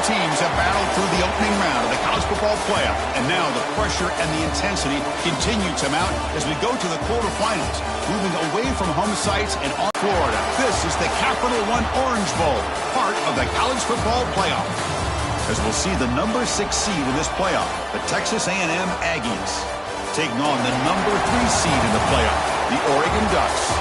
teams have battled through the opening round of the college football playoff, and now the pressure and the intensity continue to mount as we go to the quarterfinals, moving away from home sites and on Florida. This is the Capital One Orange Bowl, part of the college football playoff. As we'll see the number 6 seed in this playoff, the Texas A&M Aggies, taking on the number 3 seed in the playoff, the Oregon Ducks.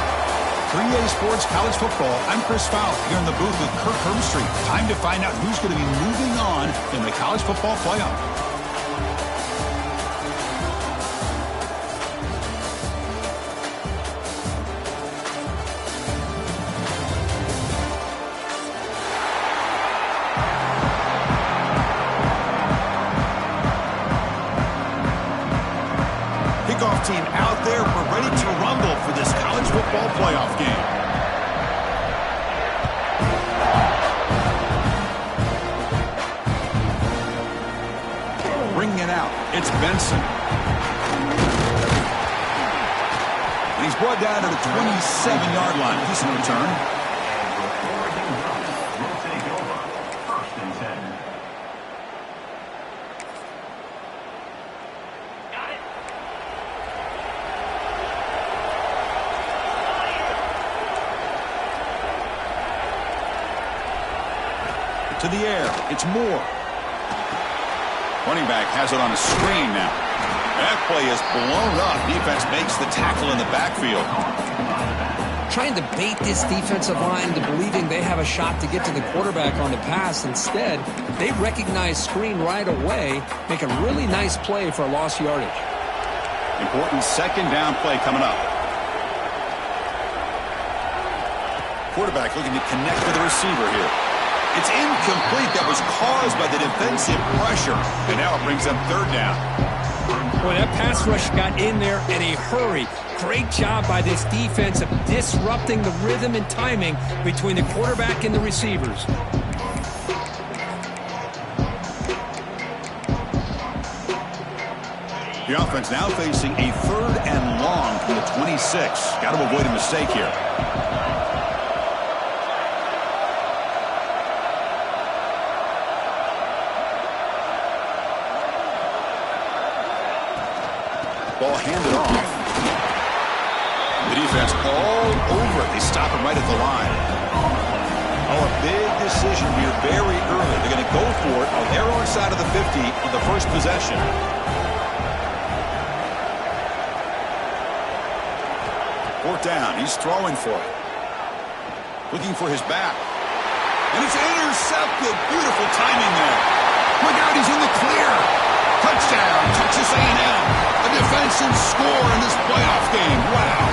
3A Sports College Football. I'm Chris Fowle here in the booth with Kirk Herbstreit. Time to find out who's going to be moving on in the college football playoff. Kickoff team out there. We're ready to rumble for this college football playoff game. Bringing it out. It's Benson. And he's brought down to the 27-yard line. Decent return. To the air. It's Moore. Running back has it on a screen now. That play is blown up. Defense makes the tackle in the backfield. Trying to bait this defensive line into believing they have a shot to get to the quarterback on the pass. Instead, they recognize screen right away, make a really nice play for a lost yardage. Important second down play coming up. Quarterback looking to connect with the receiver here. It's incomplete. That was caused by the defensive pressure. And now it brings up third down. Boy, that pass rush got in there in a hurry. Great job by this defense of disrupting the rhythm and timing between the quarterback and the receivers. The offense now facing a third and long from the 26. Got to avoid a mistake here. Ball handed off. The defense all over it. They stop him right at the line. Oh, a big decision here very early. They're going to go for it on their own side of the 50 on the first possession. Fourth down. He's throwing for it. Looking for his back. And it's intercepted. Beautiful timing there. Look out, he's in the clear. Touchdown, Texas A&M. A defensive score in this playoff game. Wow.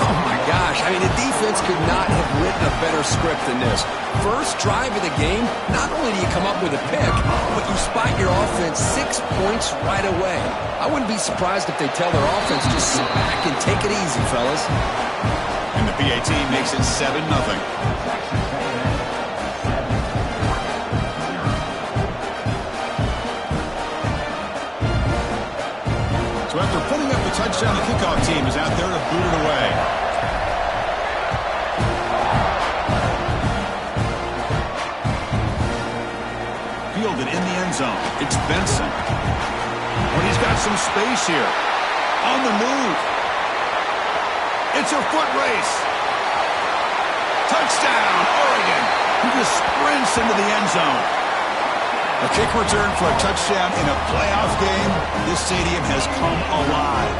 Oh, my gosh. I mean, the defense could not have written a better script than this. First drive of the game, not only do you come up with a pick, but you spot your offense 6 points right away. I wouldn't be surprised if they tell their offense just sit back and take it easy, fellas. And the PAT makes it 7-0. So after putting up the touchdown, the kickoff team is out there to boot it away. Fielded in the end zone. It's Benson. But he's got some space here. On the move. It's a foot race. Touchdown, Oregon. He just sprints into the end zone. A kick return for a touchdown in a playoff game. This stadium has come alive.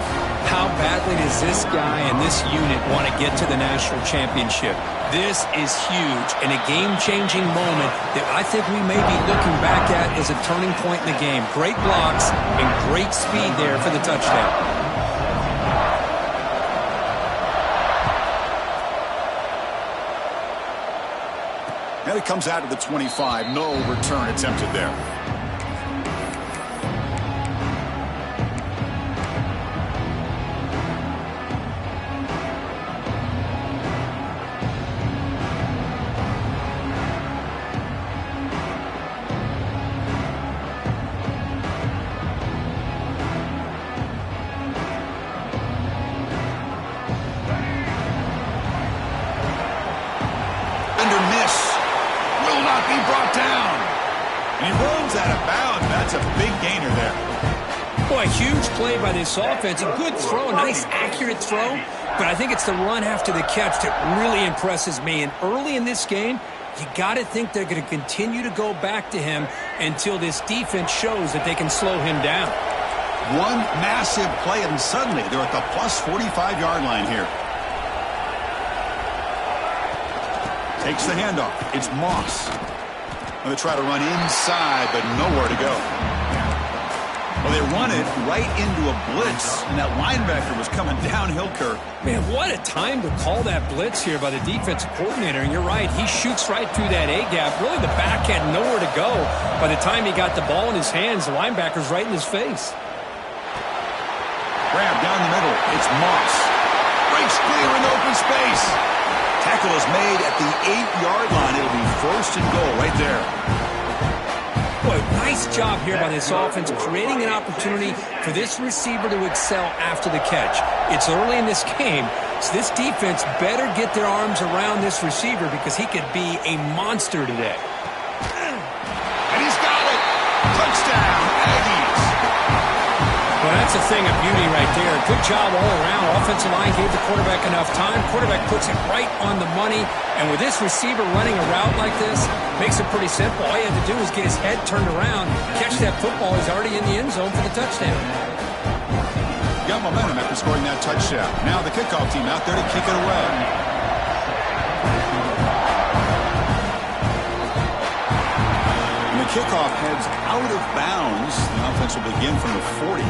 How badly does this guy and this unit want to get to the national championship? This is huge and a game-changing moment that I think we may be looking back at as a turning point in the game. Great blocks and great speed there for the touchdown. And it comes out to the 25. No return attempted there. Miss will not be brought down. Throws out of bounds. That's a big gainer there. Boy, huge play by this offense. A good throw, nice accurate throw. But I think it's the run after the catch that really impresses me. And early in this game, you got to think they're going to continue to go back to him until this defense shows that they can slow him down. One massive play, and suddenly they're at the plus 45-yard line here. Takes the handoff. It's Moss. Going to try to run inside, but nowhere to go. Well, they run it right into a blitz, and that linebacker was coming downhill, Kirk. Man, what a time to call that blitz here by the defensive coordinator. And you're right, he shoots right through that A-gap. Really, the back had nowhere to go. By the time he got the ball in his hands, the linebacker's right in his face. Grab down the middle. It's Moss. Breaks clear in open space. Tackle is made at the 8-yard line. It'll be first and goal right there. Boy, nice job here by this offense, creating an opportunity for this receiver to excel after the catch. It's early in this game, so this defense better get their arms around this receiver because he could be a monster today. And he's got it. Touchdown, Aggies. Well, that's a thing of beauty right there. Good job all around. Offensive line gave the quarterback enough time. Quarterback puts it right on the money. And with this receiver running a route like this, makes it pretty simple. All you had to do was get his head turned around, catch that football. He's already in the end zone for the touchdown. Got momentum after scoring that touchdown. Now the kickoff team out there to kick it away. Kickoff heads out of bounds. The offense will begin from the 40.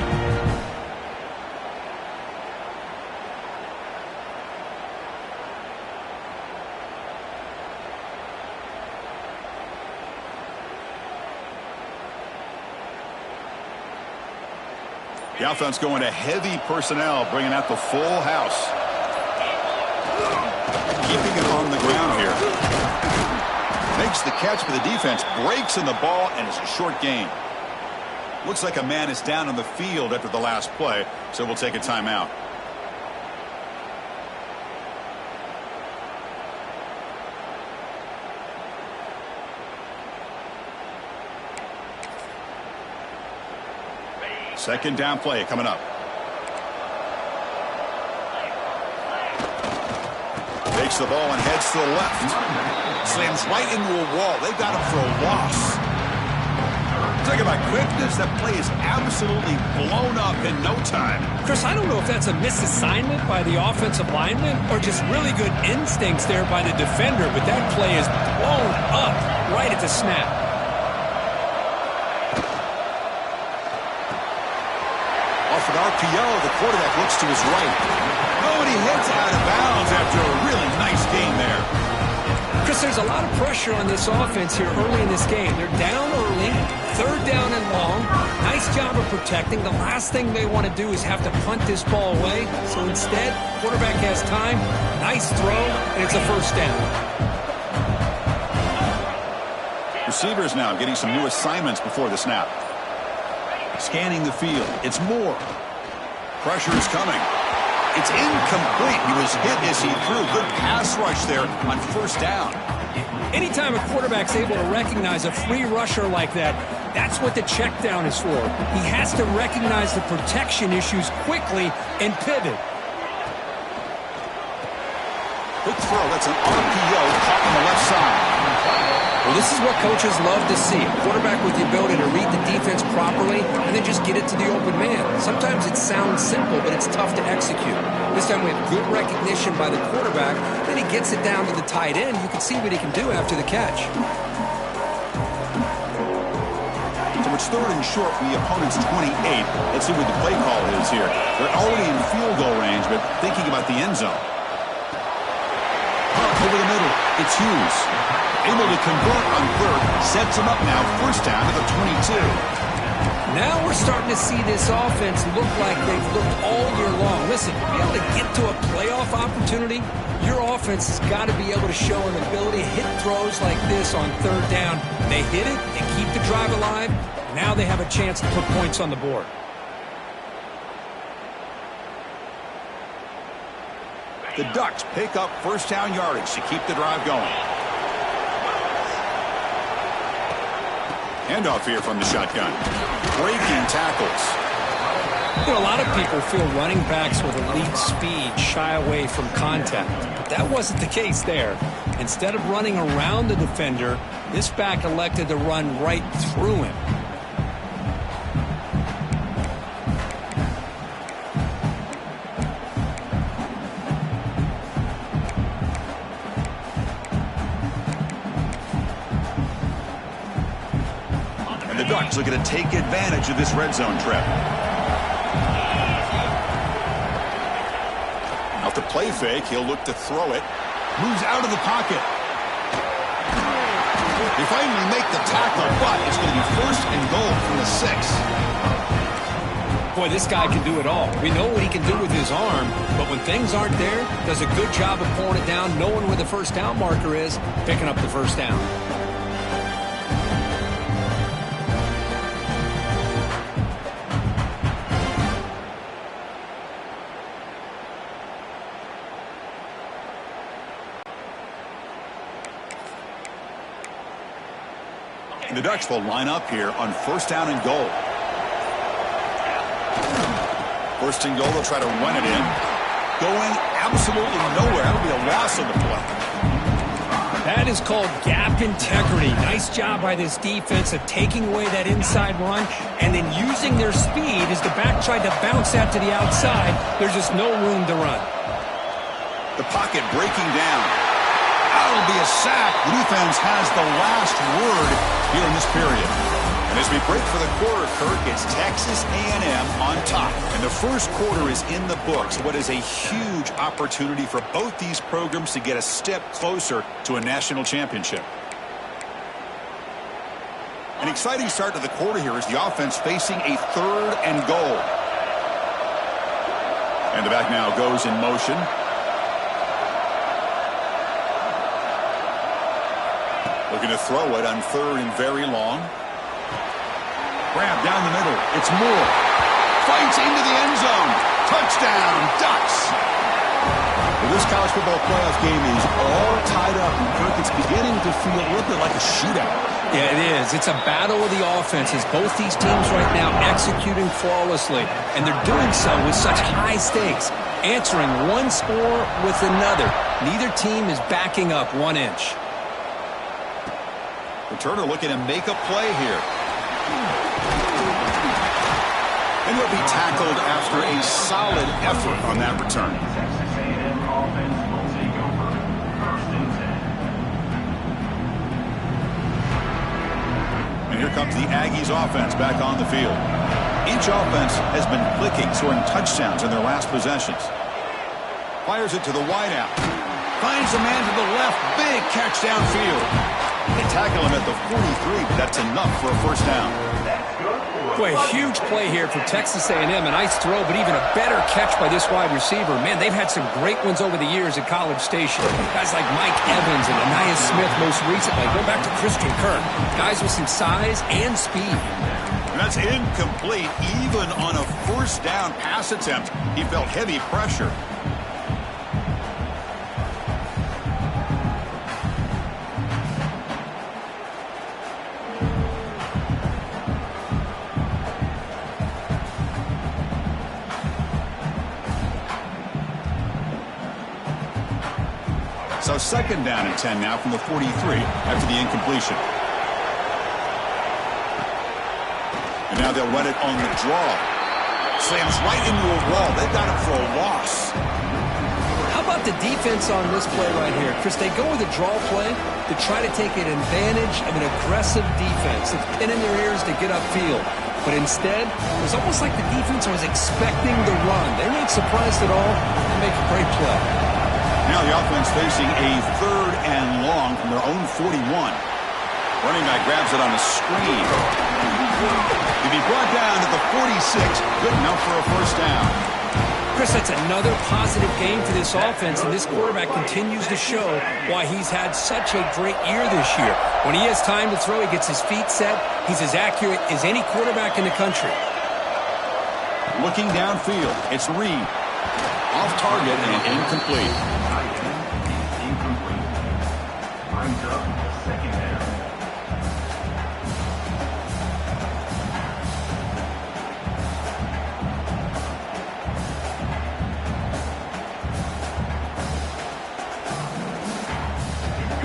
The offense going to heavy personnel, bringing out the full house. Keeping it on the ground here. Makes the catch for the defense, breaks in the ball, and it's a short gain. Looks like a man is down on the field after the last play, so we'll take a timeout. Second down play coming up. Takes the ball and heads to the left. Slams right into a wall. They've got him for a loss. Talking about quickness, that play is absolutely blown up in no time. Chris, I don't know if that's a misassignment by the offensive lineman or just really good instincts there by the defender, but that play is blown up right at the snap. Off an RPO, the quarterback looks to his right. Oh, and he heads out of bounds after a really nice game there. Chris, there's a lot of pressure on this offense here early in this game. They're down early, third down and long. Nice job of protecting. The last thing they want to do is have to punt this ball away. So instead, quarterback has time. Nice throw, and it's a first down. Receivers now getting some new assignments before the snap. Scanning the field. It's Moore. Pressure is coming. It's incomplete. He was hit as he threw. Good pass rush there on first down. Anytime a quarterback's able to recognize a free rusher like that, that's what the check down is for. He has to recognize the protection issues quickly and pivot. Good throw. That's an RPO caught on the left side. Well, this is what coaches love to see. A quarterback with the ability to read the defense properly and then just get it to the open man. Sometimes it sounds simple, but it's tough to execute. This time we have good recognition by the quarterback. Then he gets it down to the tight end. You can see what he can do after the catch. So it's third and short from the opponent's 28. Let's see what the play call is here. They're already in field goal range, but thinking about the end zone. Over the middle, it's Hughes. Able to convert on third, sets him up now, first down to the 22. Now we're starting to see this offense look like they've looked all year long. Listen, to be able to get to a playoff opportunity, your offense has got to be able to show an ability to hit throws like this on third down. They hit it, they keep the drive alive. Now they have a chance to put points on the board. The Ducks pick up first down yardage to keep the drive going. Handoff here from the shotgun. Breaking tackles. You know, a lot of people feel running backs with elite speed shy away from contact. But that wasn't the case there. Instead of running around the defender, this back elected to run right through him. And the Ducks looking to take advantage of this red zone trip. Off the play fake, he'll look to throw it. Moves out of the pocket. They finally make the tackle, but it's going to be 1st and goal from the 6. Boy, this guy can do it all. We know what he can do with his arm, but when things aren't there, does a good job of pulling it down, knowing where the first down marker is, picking up the first down. The Ducks will line up here on 1st down and goal. 1st and goal, they'll try to run it in. Going absolutely nowhere. That'll be a loss of the play. That is called gap integrity. Nice job by this defense of taking away that inside run and then using their speed as the back tried to bounce that to the outside. There's just no room to run. The pocket breaking down. That'll be a sack. The defense has the last word here in this period. And as we break for the quarter, Kirk, it's Texas A&M on top. And the first quarter is in the books. What is a huge opportunity for both these programs to get a step closer to a national championship. An exciting start to the quarter here as the offense facing a 3rd and goal. And the back now goes in motion. Looking to throw it on 3rd and very long. Grab down the middle. It's Moore. Fights into the end zone. Touchdown, Ducks. Well, this college football playoff game is all tied up. And Kirk, it's beginning to feel a little bit like a shootout. Yeah, it is. It's a battle of the offenses. Both these teams right now executing flawlessly. And they're doing so with such high stakes. Answering one score with another. Neither team is backing up 1 inch. Returner looking to make a play here. And he'll be tackled after a solid effort on that return. And here comes the Aggies offense back on the field. Each offense has been clicking, scoring touchdowns in their last possessions. Fires it to the wideout. Finds a man to the left. Big catch downfield. They tackle him at the 43, but that's enough for a 1st down. Boy, huge play here for Texas A&M. A nice throw, but even a better catch by this wide receiver. Man, they've had some great ones over the years at College Station. Guys like Mike Evans and Anaya Smith most recently. Go back to Christian Kirk. Guys with some size and speed. And that's incomplete. Even on a 1st down pass attempt, he felt heavy pressure. So 2nd down and 10 now from the 43 after the incompletion. And now they'll run it on the draw. Slams right into a wall. They've got it for a loss. How about the defense on this play right here? Chris, they go with a draw play to try to take an advantage of an aggressive defense. It's pinning their ears to get upfield. But instead, it was almost like the defense was expecting the run. They weren't surprised at all and make a great play. Now the offense facing a 3rd and long from their own 41. Running back grabs it on a screen. He'll be brought down to the 46. Good enough for a 1st down. Chris, that's another positive game for this offense, and this quarterback continues to show why he's had such a great year this year. When he has time to throw, he gets his feet set. He's as accurate as any quarterback in the country. Looking downfield, it's Reed. Off target and incomplete.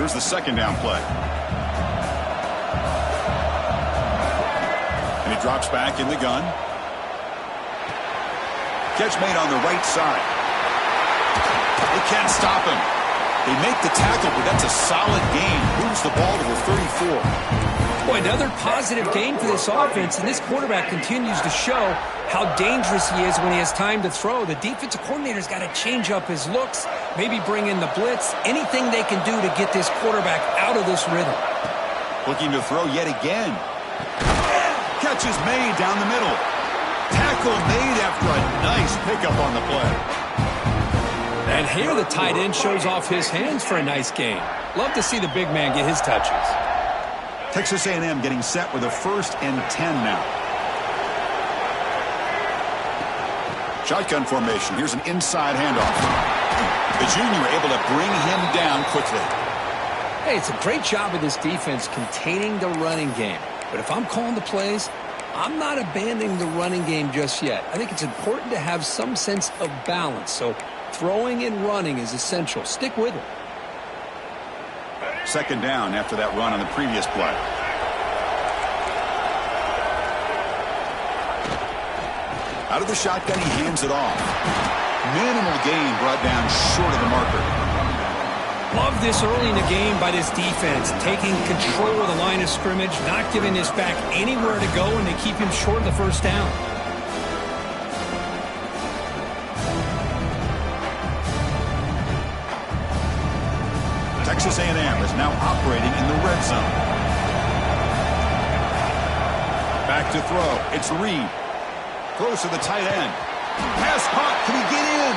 Here's the second down play. And he drops back in the gun. Catch made on the right side. They can't stop him. They make the tackle, but that's a solid gain. Moves the ball to the 34. Boy, another positive gain for this offense, and this quarterback continues to show how dangerous he is when he has time to throw. The defensive coordinator's got to change up his looks, maybe bring in the blitz, anything they can do to get this quarterback out of this rhythm. Looking to throw yet again. Catch is made down the middle. Tackle made after a nice pickup on the play. And here the tight end shows off his hands for a nice gain. Love to see the big man get his touches. Texas A&M getting set with a 1st and 10 now. Shotgun formation. Here's an inside handoff. The junior able to bring him down quickly. Hey, it's a great job of this defense containing the running game. But if I'm calling the plays, I'm not abandoning the running game just yet. I think it's important to have some sense of balance. So throwing and running is essential. Stick with it. Second down after that run on the previous play. Out of the shotgun, he hands it off. Minimal gain brought down short of the marker. Love this early in the game by this defense, taking control of the line of scrimmage, not giving this back anywhere to go, and they keep him short of the first down. Texas A&M is now operating in the red zone. Back to throw. It's Reed. Throws to the tight end. Pass caught. Can he get in?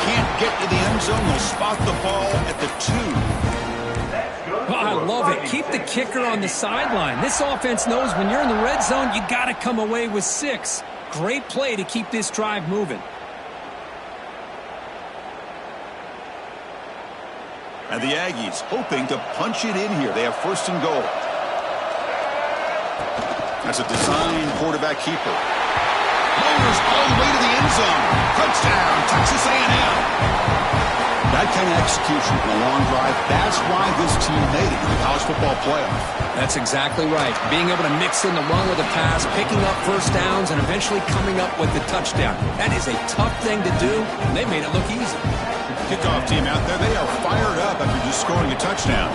Can't get to the end zone. They'll spot the ball at the 2. Oh, I love it. Keep the kicker on the sideline. This offense knows when you're in the red zone, you got to come away with 6. Great play to keep this drive moving. And the Aggies hoping to punch it in here. They have 1st and goal. That's a design quarterback keeper. Motors all the way to the end zone. Touchdown, Texas A&M. That kind of execution in a long drive, that's why this team made it in the college football playoff. That's exactly right. Being able to mix in the run with the pass, picking up first downs, and eventually coming up with the touchdown. That is a tough thing to do, and they made it look easy. Kickoff team out there, they are fired up after just scoring a touchdown.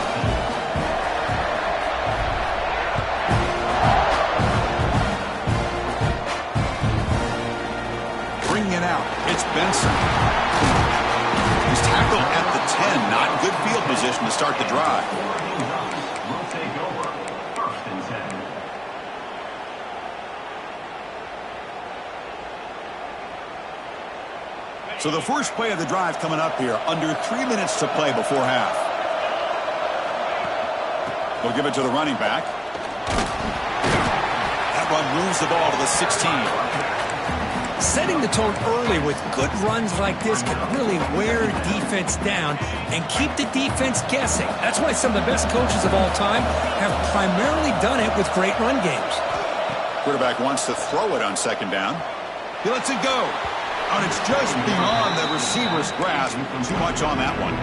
Bringing it out, it's Benson. He's tackled at the 10, not in good field position to start the drive. Will take over 1st and 10. So the first play of the drive coming up here, under 3 minutes to play before half. They'll give it to the running back. That run moves the ball to the 16. Setting the tone early with good runs like this can really wear defense down and keep the defense guessing. That's why some of the best coaches of all time have primarily done it with great run games. Quarterback wants to throw it on second down. He lets it go. And it's just beyond the receiver's grasp. Too much on that one.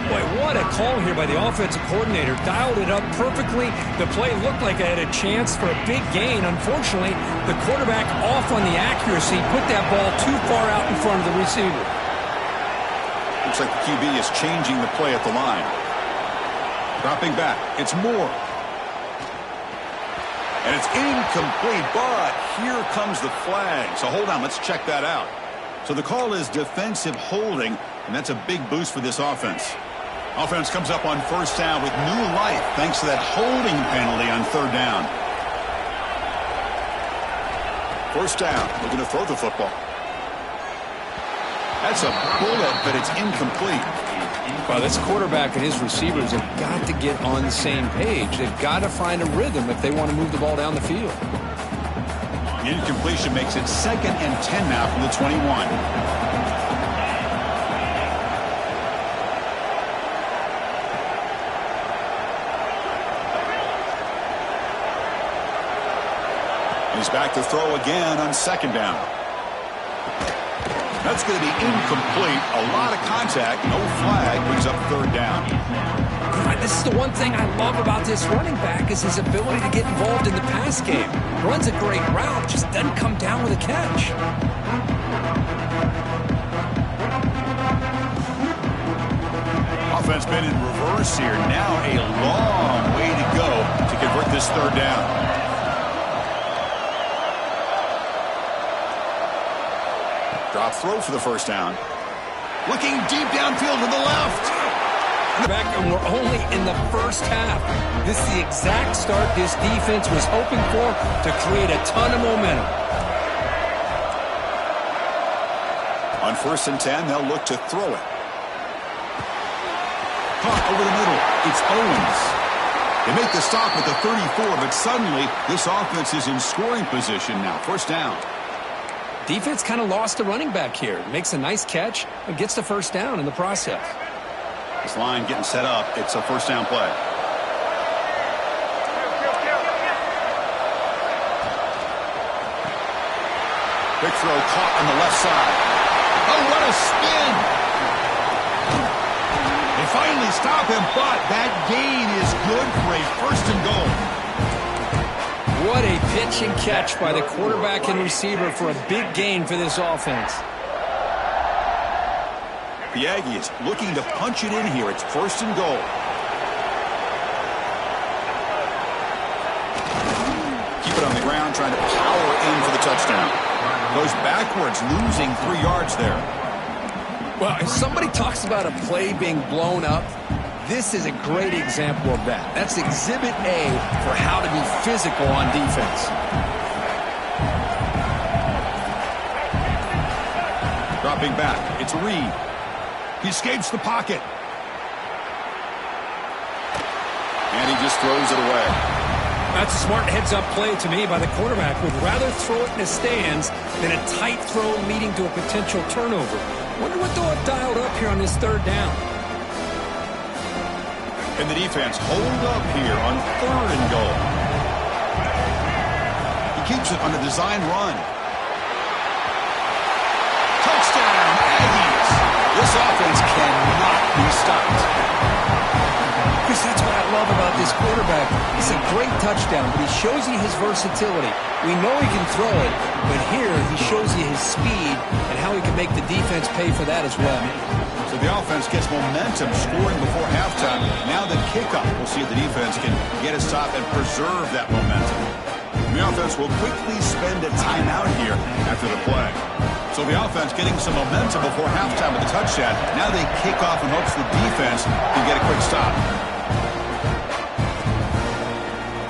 Boy, what a call here by the offensive coordinator. Dialed it up perfectly. The play looked like it had a chance for a big gain. Unfortunately, the quarterback off on the accuracy, put that ball too far out in front of the receiver. Looks like the QB is changing the play at the line. Dropping back. It's Moore. And it's incomplete, but here comes the flag. So hold on, let's check that out. So the call is defensive holding, and that's a big boost for this offense. Offense comes up on first down with new life thanks to that holding penalty on third down. First down, looking to throw the football. That's a bullet, but it's incomplete. Well, this quarterback and his receivers have got to get on the same page. They've got to find a rhythm if they want to move the ball down the field. Incompletion makes it 2nd and 10 now from the 21. He's back to throw again on second down. That's going to be incomplete. A lot of contact. No flag. Brings up third down. This is the one thing I love about this running back is his ability to get involved in the pass game. Runs a great route, just doesn't come down with a catch. Offense been in reverse here. Now a long way to go to convert this third down. Drop throw for the first down. Looking deep downfield to the left. Back, and we're only in the first half. This is the exact start this defense was hoping for to create a ton of momentum. On 1st and 10, they'll look to throw it. Caught over the middle. It's Owens. They make the stop at the 34, but suddenly this offense is in scoring position now. 1st down. Defense kind of lost the running back here. Makes a nice catch and gets the 1st down in the process. This line getting set up. It's a 1st down play. Big throw caught on the left side. Oh, what a spin! They finally stop him, but that gain is good for a 1st and goal. What a pitch and catch by the quarterback and receiver for a big gain for this offense. The Aggies looking to punch it in here. It's 1st and goal. Keep it on the ground, trying to power in for the touchdown. Goes backwards, losing 3 yards there. Well, if somebody talks about a play being blown up, this is a great example of that. That's exhibit A for how to be physical on defense. Dropping back, it's Reed. He escapes the pocket. And he just throws it away. That's a smart heads-up play to me by the quarterback. Would rather throw it in the stands than a tight throw leading to a potential turnover. Wonder what they'll have dialed up here on this 3rd down. And the defense hold up here on 3rd and goal. He keeps it on a design run. Touchdown, Aggies! This offense cannot be stopped. Chris, that's what I love about this quarterback. It's a great touchdown, but he shows you his versatility. We know he can throw it, but here he shows you his speed and how he can make the defense pay for that as well. So the offense gets momentum, scoring before halftime. Now the kickoff. We'll see if the defense can get a stop and preserve that momentum. The offense will quickly spend a timeout here after the play. So the offense getting some momentum before halftime with the touchdown. Now they kick off in hopes the defense can get a quick stop.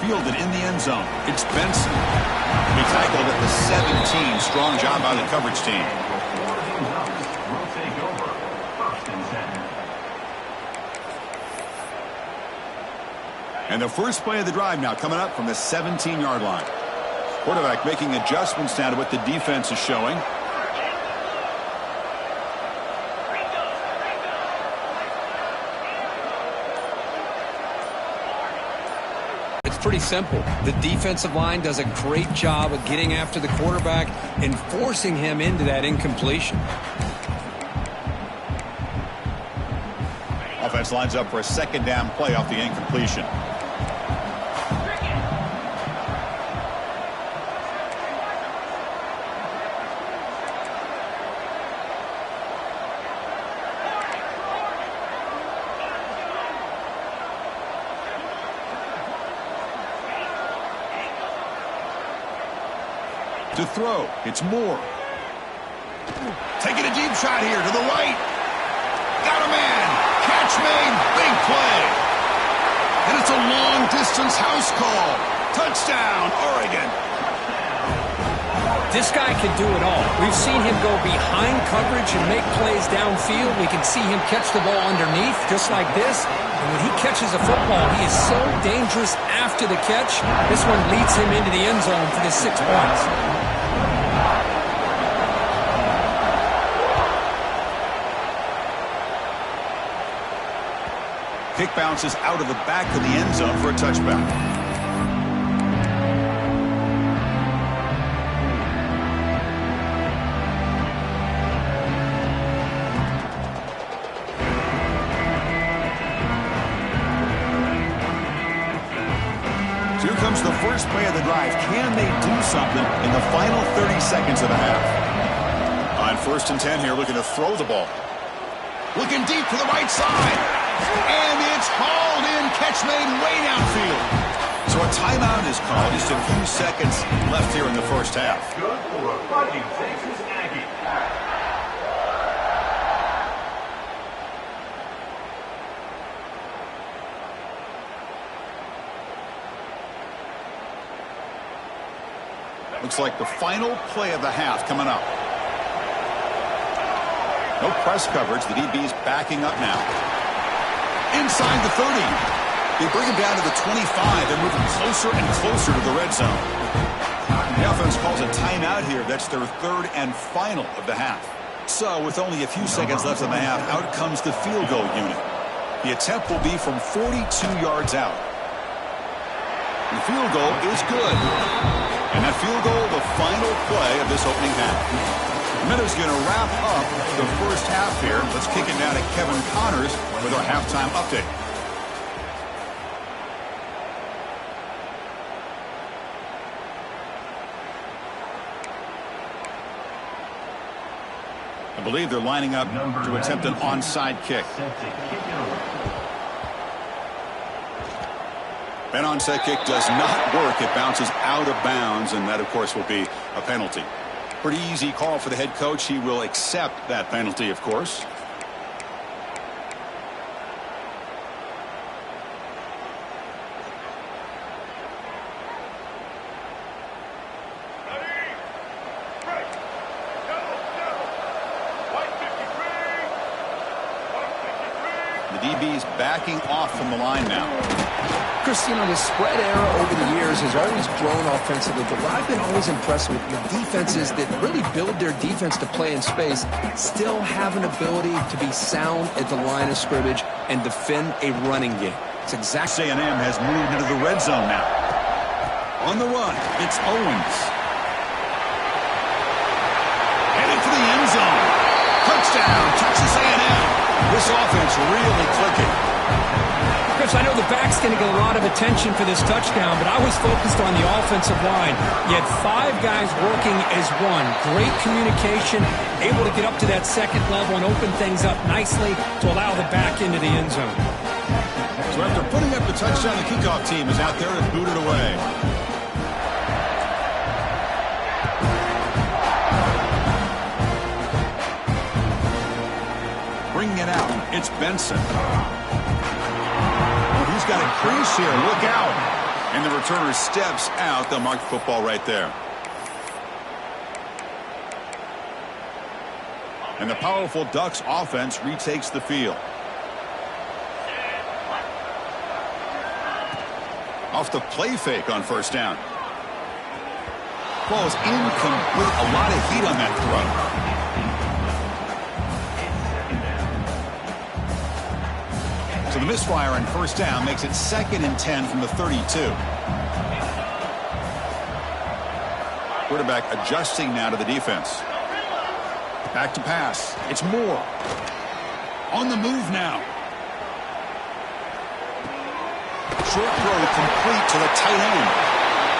Fielded in the end zone. It's Benson. He tackled at the 17. Strong job by the coverage team. Will take over. 1st and 10. And the first play of the drive now coming up from the 17-yard line. Quarterback making adjustments now to what the defense is showing. It's pretty simple. The defensive line does a great job of getting after the quarterback and forcing him into that incompletion. Offense lines up for a 2nd down play off the incompletion. To throw, it's Moore. Taking a deep shot here to the right. Got a man. Catch made. Big play. And it's a long-distance house call. Touchdown, Oregon. This guy can do it all. We've seen him go behind coverage and make plays downfield. We can see him catch the ball underneath, just like this. And when he catches a football, he is so dangerous after the catch. This one leads him into the end zone for the 6 points. Kick bounces out of the back of the end zone for a touchback. play of the drive. Can they do something in the final 30 seconds of the half? On 1st and 10 here, looking to throw the ball. Looking deep to the right side. And it's hauled in. Catch made way downfield. So a timeout is called. Just a few seconds left here in the first half. Good for a Fighting Texas Aggie. Looks like the final play of the half coming up. No press coverage. The DB's backing up now. Inside the 30. They bring him down to the 25. They're moving closer and closer to the red zone. The offense calls a timeout here. That's their 3rd and final of the half. So with only a few seconds left in the half, out comes the field goal unit. The attempt will be from 42 yards out. The field goal is good. And that field goal, the final play of this opening half. Meadows going to wrap up the first half here. Let's kick it down to Kevin Connors with our halftime update. I believe they're lining up to attempt an onside kick. That onside kick does not work. It bounces out of bounds, and that, of course, will be a penalty. Pretty easy call for the head coach. He will accept that penalty, of course. The DB's backing off from the line now. Chris, you know, the spread era over the years has always grown offensively, but what I've been always impressed with defenses that really build their defense to play in space still have an ability to be sound at the line of scrimmage and defend a running game. It's exactly. A&M has moved into the red zone now. On the run, it's Owens. Heading for the end zone. Touchdown, Texas A&M. This offense really clicking. Chris, I know the back's going to get a lot of attention for this touchdown, but I was focused on the offensive line. You had 5 guys working as one. Great communication, able to get up to that second level and open things up nicely to allow the back into the end zone. So after putting up the touchdown, the kickoff team is out there to boot it away. Bringing it out, it's Benson. He's got a crease here. Look out. And the returner steps out. They'll mark the football right there. And the powerful Ducks offense retakes the field. Off the play fake on first down. Ball is incomplete. A lot of heat on that throw. So the misfire on first down makes it 2nd and 10 from the 32. Quarterback adjusting now to the defense. Back to pass. It's Moore. On the move now. Short throw complete to the tight end.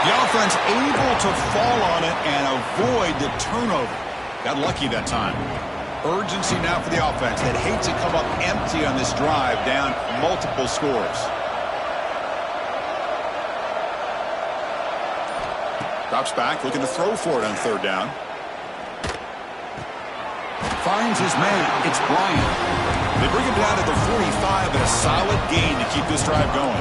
The offense able to fall on it and avoid the turnover. Got lucky that time. Urgency now for the offense. They'd hate to come up empty on this drive, down multiple scores. Drops back, looking to throw for it on third down. Finds his man. It's Bryant. They bring him down to the 45 and a solid gain to keep this drive going.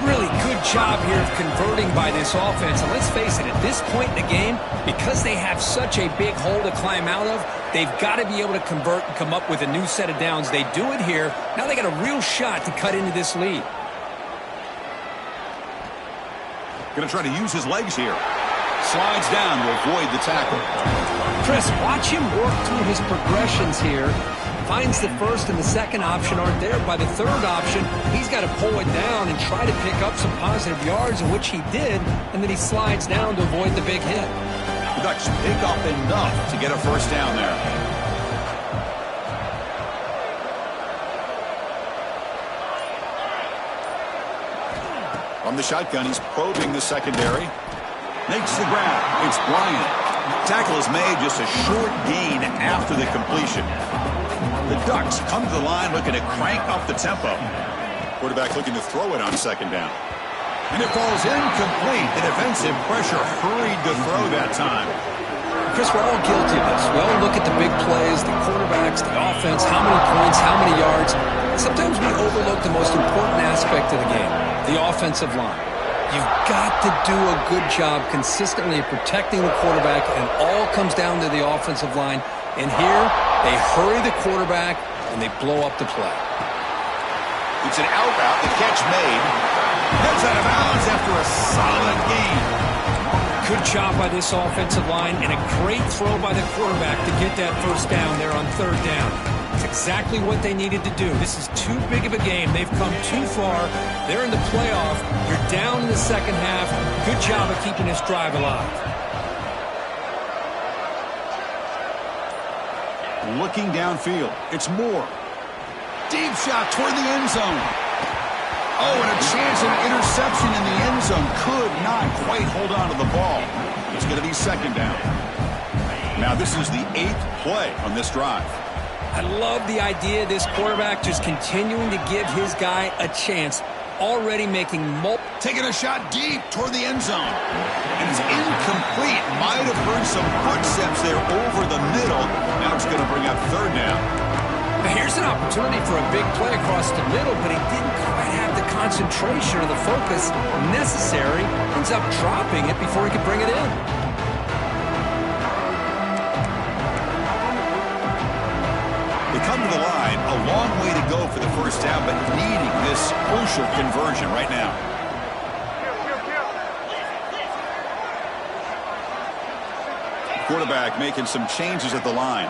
Really good job here of converting by this offense. And let's face it, at this point in the game, because they have such a big hole to climb out of, they've got to be able to convert and come up with a new set of downs. They do it here. Now they got a real shot to cut into this lead. Going to try to use his legs here. Slides down to avoid the tackle. Chris, watch him work through his progressions here. Finds the first and the second option aren't there. By the third option, he's got to pull it down and try to pick up some positive yards, in which he did, and then he slides down to avoid the big hit. The Ducks pick up enough to get a first down there. From the shotgun, he's probing the secondary. Makes the grab. It's Bryant. Tackle is made, just a short gain after the completion. The Ducks come to the line looking to crank up the tempo. Quarterback looking to throw it on second down. And it falls incomplete. The defensive pressure hurried to throw that time. Chris, we're all guilty of this. We all look at the big plays, the quarterbacks, the offense, how many points, how many yards. Sometimes we overlook the most important aspect of the game, the offensive line. You've got to do a good job consistently protecting the quarterback, and it all comes down to the offensive line. And here, they hurry the quarterback, and they blow up the play. It's an out route. The catch made. Heads out of bounds after a solid gain. Good job by this offensive line, and a great throw by the quarterback to get that first down there on third down. It's exactly what they needed to do. This is too big of a game. They've come too far. They're in the playoff. You're down in the second half. Good job of keeping this drive alive. Looking downfield. It's Moore. Deep shot toward the end zone. Oh, and a chance of interception in the end zone. Could not quite hold on to the ball. It's going to be second down. Now this is the 8th play on this drive. I love the idea of this quarterback just continuing to give his guy a chance. Already making taking a shot deep toward the end zone. And it's incomplete. Might have heard some footsteps there over the middle. Now it's going to bring up third down. Here's an opportunity for a big play across the middle, but he didn't quite have the concentration or the focus necessary. Ends up dropping it before he could bring it in. They come to the line, a long way to go for the first down, but needing this crucial conversion right now. Quarterback making some changes at the line.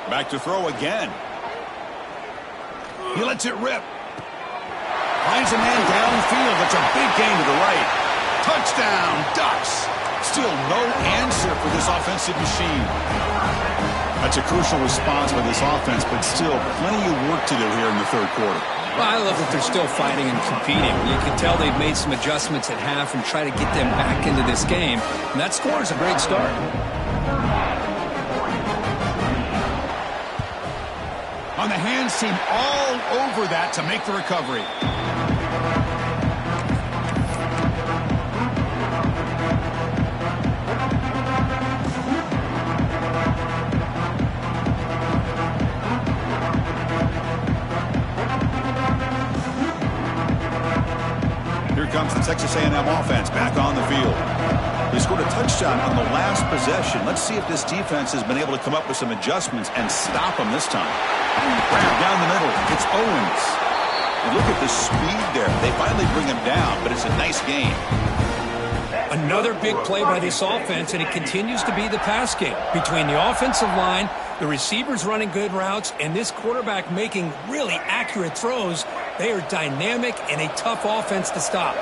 Back to throw again. He lets it rip. Finds a man downfield. That's a big gain to the right. Touchdown, Ducks. Still no answer for this offensive machine. That's a crucial response by this offense, but still plenty of work to do here in the third quarter. Well, I love that they're still fighting and competing. You can tell they've made some adjustments at half and try to get them back into this game. And that score is a great start. On the hands team all over that to make the recovery. Here comes the Texas A&M offense back on the field. They scored a touchdown on the last possession. Let's see if this defense has been able to come up with some adjustments and stop them this time. Grab down the middle. It's Owens. And look at the speed there. They finally bring him down, but it's a nice game. Another big play by this offense, and it continues to be the pass game. Between the offensive line, the receivers running good routes, and this quarterback making really accurate throws, they are dynamic and a tough offense to stop.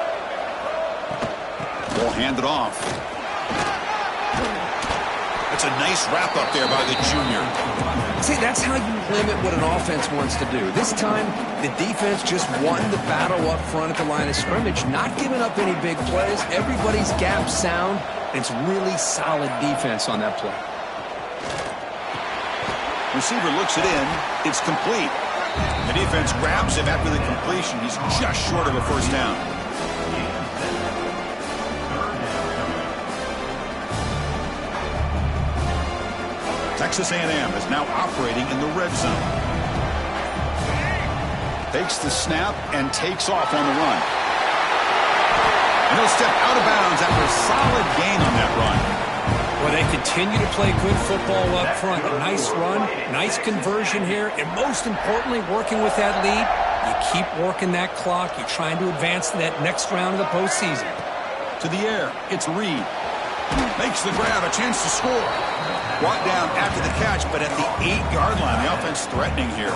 Ball handed off. That's a nice wrap up there by the junior. See, that's how you limit what an offense wants to do. This time, the defense just won the battle up front at the line of scrimmage, not giving up any big plays. Everybody's gap sound. It's really solid defense on that play. Receiver looks it in. It's complete. The defense grabs him after the completion. He's just short of a first down. Texas A&M is now operating in the red zone. Takes the snap and takes off on the run. And he'll step out of bounds after a solid gain on that run. Well, they continue to play good football up front. A nice run, nice conversion here, and most importantly, working with that lead, you keep working that clock. You're trying to advance to that next round of the postseason. To the air, it's Reed. Makes the grab, a chance to score. Brought down after the catch, but at the 8-yard line, the offense threatening here.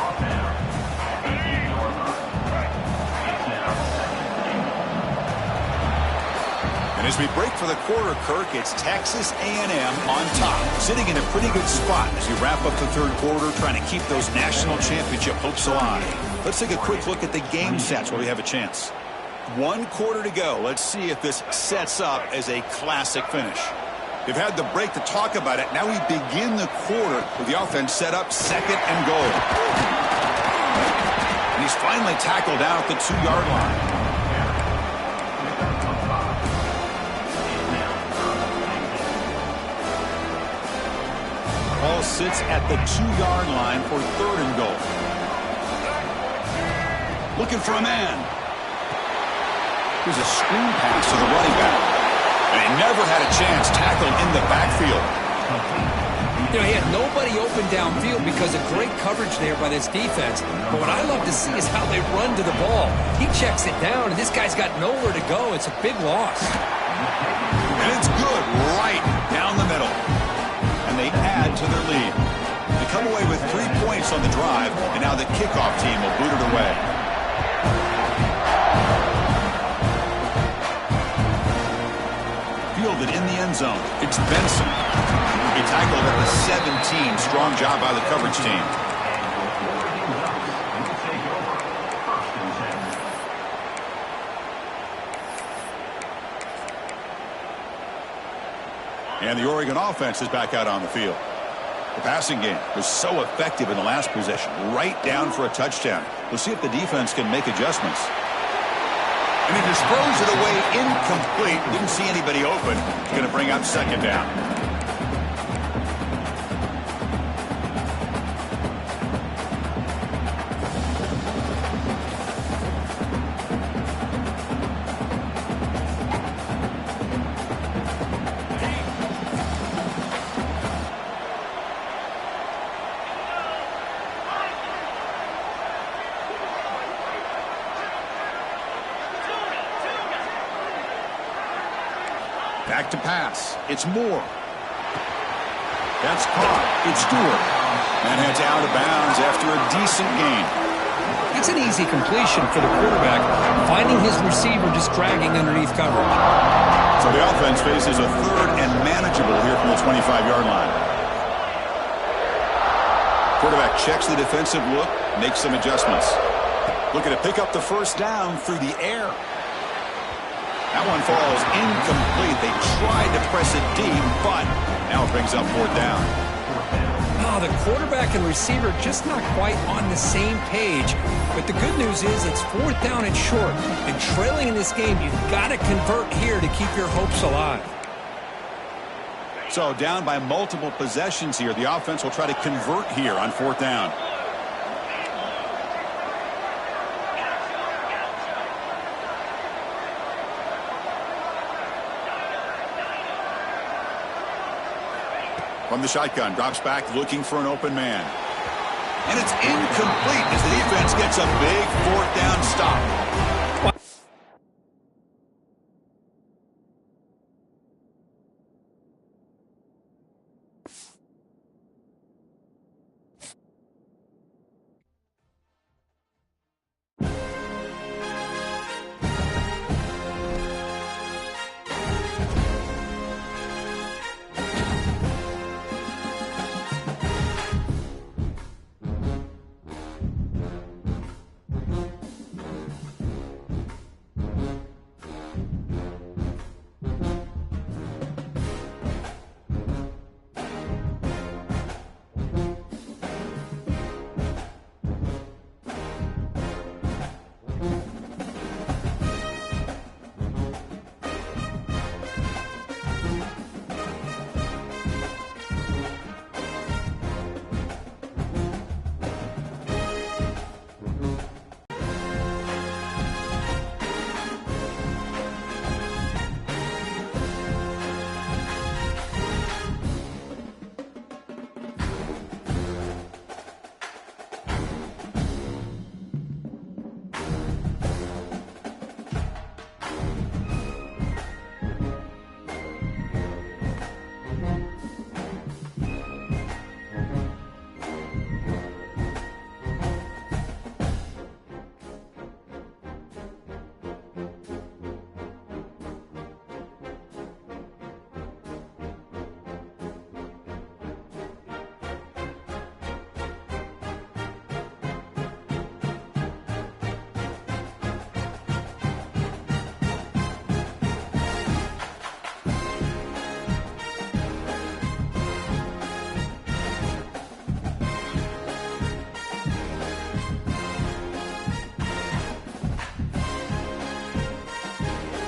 And And as we break for the quarter, Kirk, it's Texas A&M on top, sitting in a pretty good spot as we wrap up the third quarter, trying to keep those national championship hopes alive. Let's take a quick look at the game sets where we have a chance. 1 quarter to go. Let's see if this sets up as a classic finish. They've had the break to talk about it. Now we begin the quarter with the offense set up, 2nd and goal. And he's finally tackled down at the 2-yard line. Ball sits at the 2-yard line for 3rd and goal. Looking for a man. Here's a screen pass to the running back. And he never had a chance tackled in the backfield. You know, he had nobody open downfield because of great coverage there by this defense. But what I love to see is how they run to the ball. He checks it down, and this guy's got nowhere to go. It's a big loss. And it's good right down the middle. And they add to their lead. They come away with 3 points on the drive, and now the kickoff team will boot it away. Fielded in the end zone. It's Benson. He tackled at the 17. Strong job by the coverage team. And the Oregon offense is back out on the field. The passing game was so effective in the last possession, right down for a touchdown. We'll see if the defense can make adjustments. And he just throws it away incomplete. Didn't see anybody open. Going to bring up 2nd down. Back to pass. It's Moore. That's caught. It's Stewart. And heads out of bounds after a decent gain. It's an easy completion for the quarterback, finding his receiver just dragging underneath coverage. So the offense faces a 3rd and manageable here from the 25-yard line. Quarterback checks the defensive look, makes some adjustments. Looking to pick up the 1st down through the air. That one falls incomplete. They tried to press it deep, but now it brings up 4th down. Oh, the quarterback and receiver just not quite on the same page. But the good news is it's 4th down and short. And trailing in this game, you've got to convert here to keep your hopes alive. So down by multiple possessions here. The offense will try to convert here on 4th down. From the shotgun, drops back looking for an open man. And it's incomplete as the defense gets a big 4th down stop.